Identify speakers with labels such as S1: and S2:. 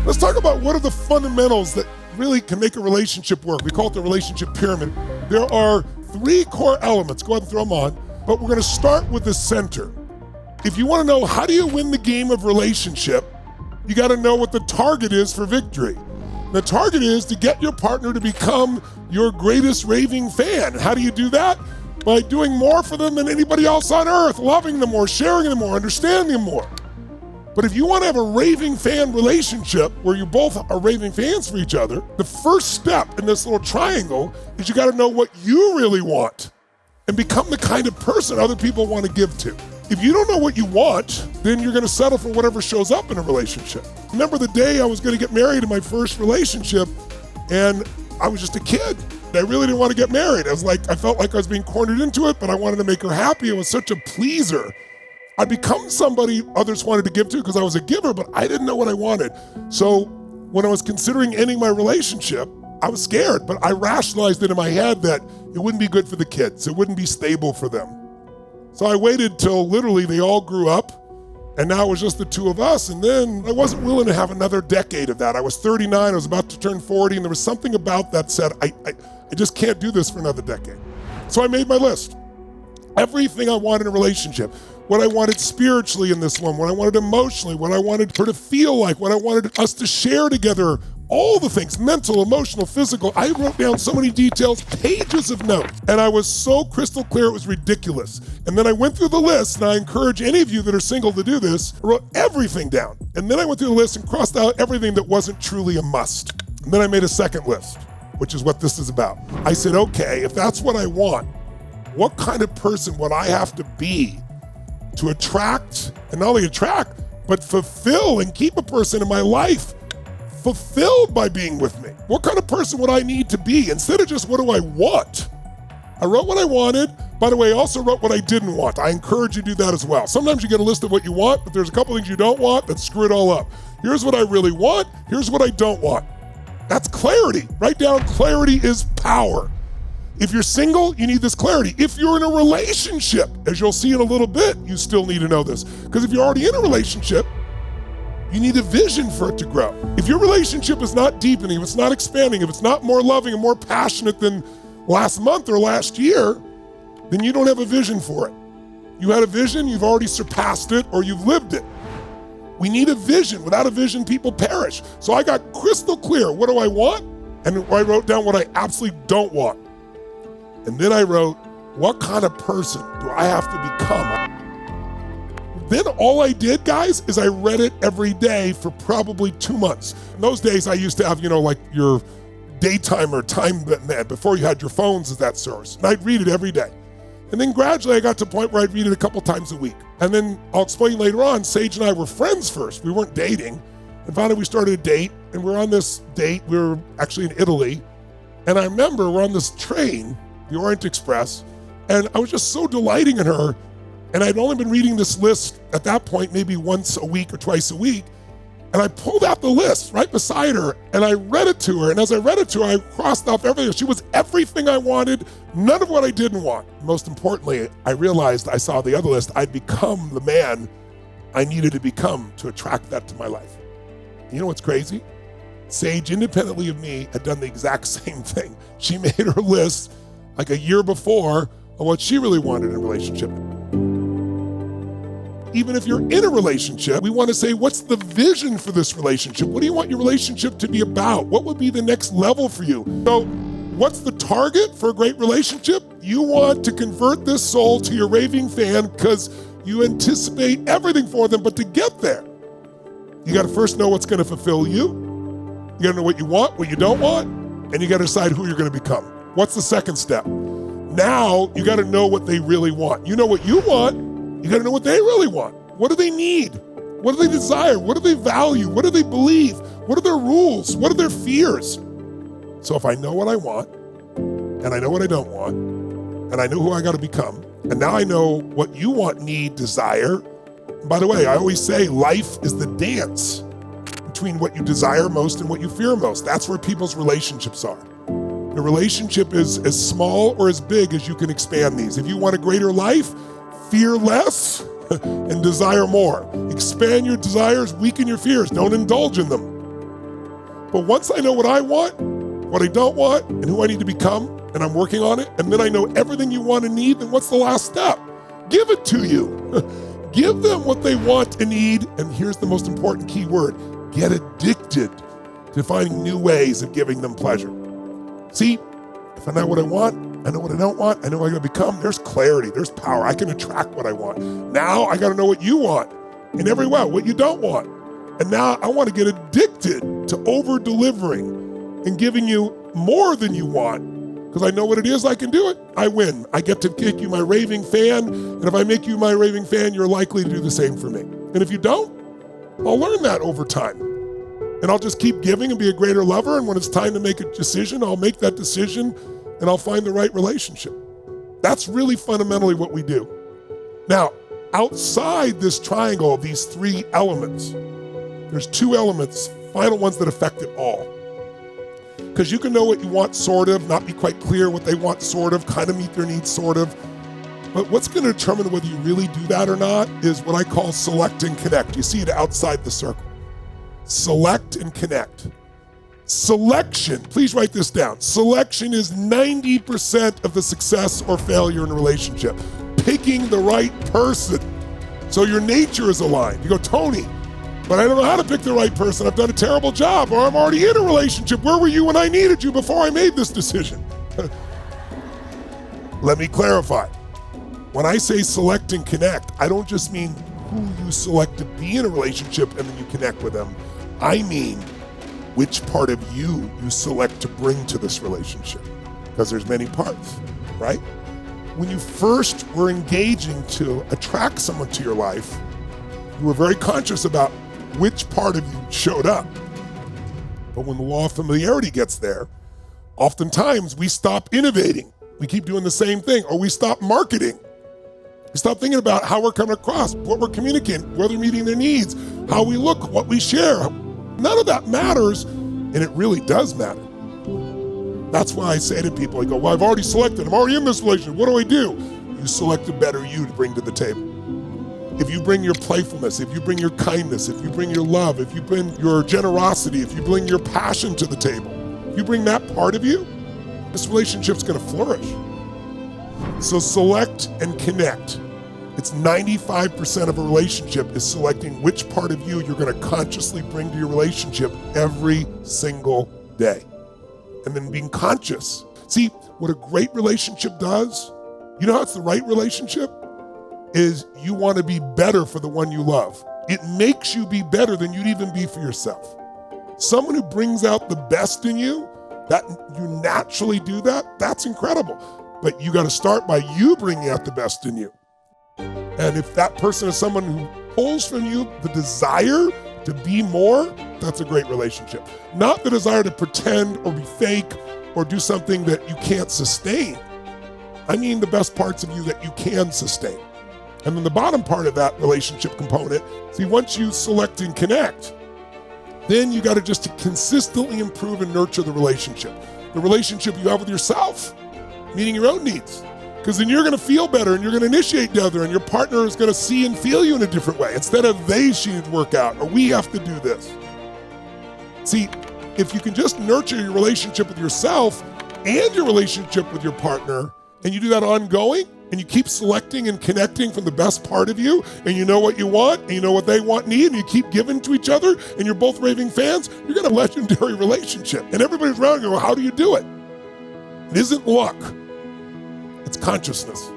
S1: Let's talk about what are the fundamentals that really can make a relationship work. We call it the relationship pyramid. There are 3 core elements. Go ahead and throw them on. But we're going to start with the center. If you want to know how do you win the game of relationship, you got to know what the target is for victory. The target is to get your partner to become your greatest raving fan. How do you do that? By doing more for them than anybody else on earth, loving them more, sharing them more, understanding them more. But if you want to have a raving fan relationship where you both are raving fans for each other, the first step in this little triangle is you got to know what you really want and become the kind of person other people want to give to. If you don't know what you want, then you're going to settle for whatever shows up in a relationship. Remember the day I was going to get married in my first relationship, and I was just a kid. I really didn't want to get married. I felt like I was being cornered into it, but I wanted to make her happy. I was such a pleaser. I'd become somebody others wanted to give to because I was a giver, but I didn't know what I wanted. So when I was considering ending my relationship, I was scared, but I rationalized it in my head that it wouldn't be good for the kids. It wouldn't be stable for them. So I waited till literally they all grew up, and now it was just the 2 of us. And then I wasn't willing to have another decade of that. I was 39, I was about to turn 40, and there was something about that said, I just can't do this for another decade. So I made my list. Everything I wanted in a relationship, what I wanted spiritually in this one, what I wanted emotionally, what I wanted her to feel like, what I wanted us to share together, all the things, mental, emotional, physical. I wrote down so many details, pages of notes, and I was so crystal clear it was ridiculous. And then I went through the list, and I encourage any of you that are single to do this, I wrote everything down. And then I went through the list and crossed out everything that wasn't truly a must. And then I made a second list, which is what this is about. I said, okay, if that's what I want, what kind of person would I have to be to attract, and not only attract, but fulfill and keep a person in my life fulfilled by being with me? What kind of person would I need to be instead of just what do I want? I wrote what I wanted. By the way, I also wrote what I didn't want. I encourage you to do that as well. Sometimes you get a list of what you want, but there's a couple things you don't want that screw it all up. Here's what I really want. Here's what I don't want. That's clarity. Write down clarity is power. If you're single, you need this clarity. If you're in a relationship, as you'll see in a little bit, you still need to know this. Because if you're already in a relationship, you need a vision for it to grow. If your relationship is not deepening, if it's not expanding, if it's not more loving and more passionate than last month or last year, then you don't have a vision for it. You had a vision, you've already surpassed it, or you've lived it. We need a vision. Without a vision, people perish. So I got crystal clear. What do I want? And I wrote down what I absolutely don't want. And then I wrote, what kind of person do I have to become? Then all I did, guys, is I read it every day for probably 2 months. In those days, I used to have, like your daytime or time before you had your phones as that source. And I'd read it every day. And then gradually I got to a point where I'd read it a couple times a week. And then I'll explain later on, Sage and I were friends first. We weren't dating. And finally we started a date, and we're on this date. We were actually in Italy. And I remember we're on this train, the Orient Express, and I was just so delighting in her. And I'd only been reading this list at that point, maybe once a week or twice a week. And I pulled out the list right beside her, and I read it to her. And as I read it to her, I crossed off everything. She was everything I wanted, none of what I didn't want. Most importantly, I realized I saw the other list. I'd become the man I needed to become to attract that to my life. You know what's crazy? Sage, independently of me, had done the exact same thing. She made her list like a year before of what she really wanted in a relationship. Even if you're in a relationship, we want to say, what's the vision for this relationship? What do you want your relationship to be about? What would be the next level for you? So what's the target for a great relationship? You want to convert this soul to your raving fan because you anticipate everything for them, but to get there, you got to first know what's going to fulfill you. You got to know what you want, what you don't want, and you got to decide who you're going to become. What's the second step? Now you got to know what they really want. You know what you want. You got to know what they really want. What do they need? What do they desire? What do they value? What do they believe? What are their rules? What are their fears? So if I know what I want, and I know what I don't want, and I know who I got to become, and now I know what you want, need, desire. And by the way, I always say life is the dance between what you desire most and what you fear most. That's where people's relationships are. The relationship is as small or as big as you can expand these. If you want a greater life, fear less and desire more. Expand your desires, weaken your fears. Don't indulge in them. But once I know what I want, what I don't want, and who I need to become, and I'm working on it, and then I know everything you want and need, then what's the last step? Give it to you. Give them what they want and need, and here's the most important key word: get addicted to finding new ways of giving them pleasure. See, if I know what I want, I know what I don't want, I know what I gotta become, there's clarity, there's power. I can attract what I want. Now I gotta know what you want in every way, what you don't want. And now I wanna get addicted to over-delivering and giving you more than you want, because I know what it is, I can do it, I win. I get to make you my raving fan, and if I make you my raving fan, you're likely to do the same for me. And if you don't, I'll learn that over time. And I'll just keep giving and be a greater lover, and when it's time to make a decision, I'll make that decision, and I'll find the right relationship. That's really fundamentally what we do. Now, outside this triangle of these three elements, there's two elements, final ones that affect it all. Because you can know what you want, sort of, not be quite clear what they want, sort of, kind of meet their needs, sort of. But what's going to determine whether you really do that or not is what I call select and connect. You see it outside the circle. Select and connect. Selection, please write this down. Selection is 90% of the success or failure in a relationship. Picking the right person. So your nature is aligned. You go, Tony, but I don't know how to pick the right person. I've done a terrible job, or I'm already in a relationship. Where were you when I needed you before I made this decision? Let me clarify. When I say select and connect, I don't just mean who you select to be in a relationship and then you connect with them. I mean which part of you select to bring to this relationship, because there's many parts, right? When you first were engaging to attract someone to your life, you were very conscious about which part of you showed up. But when the law of familiarity gets there, oftentimes we stop innovating. We keep doing the same thing, or we stop marketing. We stop thinking about how we're coming across, what we're communicating, whether we're meeting their needs, how we look, what we share. None of that matters, and it really does matter. That's why I say to people, I go, well, I've already selected, I'm already in this relationship, what do I do? You select a better you to bring to the table. If you bring your playfulness, if you bring your kindness, if you bring your love, if you bring your generosity, if you bring your passion to the table, if you bring that part of you, this relationship's gonna flourish. So select and connect. It's 95% of a relationship is selecting which part of you you're gonna consciously bring to your relationship every single day. And then being conscious. See, what a great relationship does, you know how it's the right relationship? Is you want to be better for the one you love. It makes you be better than you'd even be for yourself. Someone who brings out the best in you, that you naturally do that, that's incredible. But you got to start by you bringing out the best in you. And if that person is someone who pulls from you the desire to be more, that's a great relationship. Not the desire to pretend or be fake or do something that you can't sustain. I mean the best parts of you that you can sustain. And then the bottom part of that relationship component, see, once you select and connect, then you got to just consistently improve and nurture the relationship you have with yourself, meeting your own needs. Because then you're going to feel better and you're going to initiate the other, and your partner is going to see and feel you in a different way. Instead of they need to work out or we have to do this. See, if you can just nurture your relationship with yourself and your relationship with your partner, and you do that ongoing, and you keep selecting and connecting from the best part of you, and you know what you want, and you know what they want, need, and you keep giving to each other, and you're both raving fans, you're going to legendary relationship. And everybody's around you go, how do you do it? It isn't luck. It's consciousness.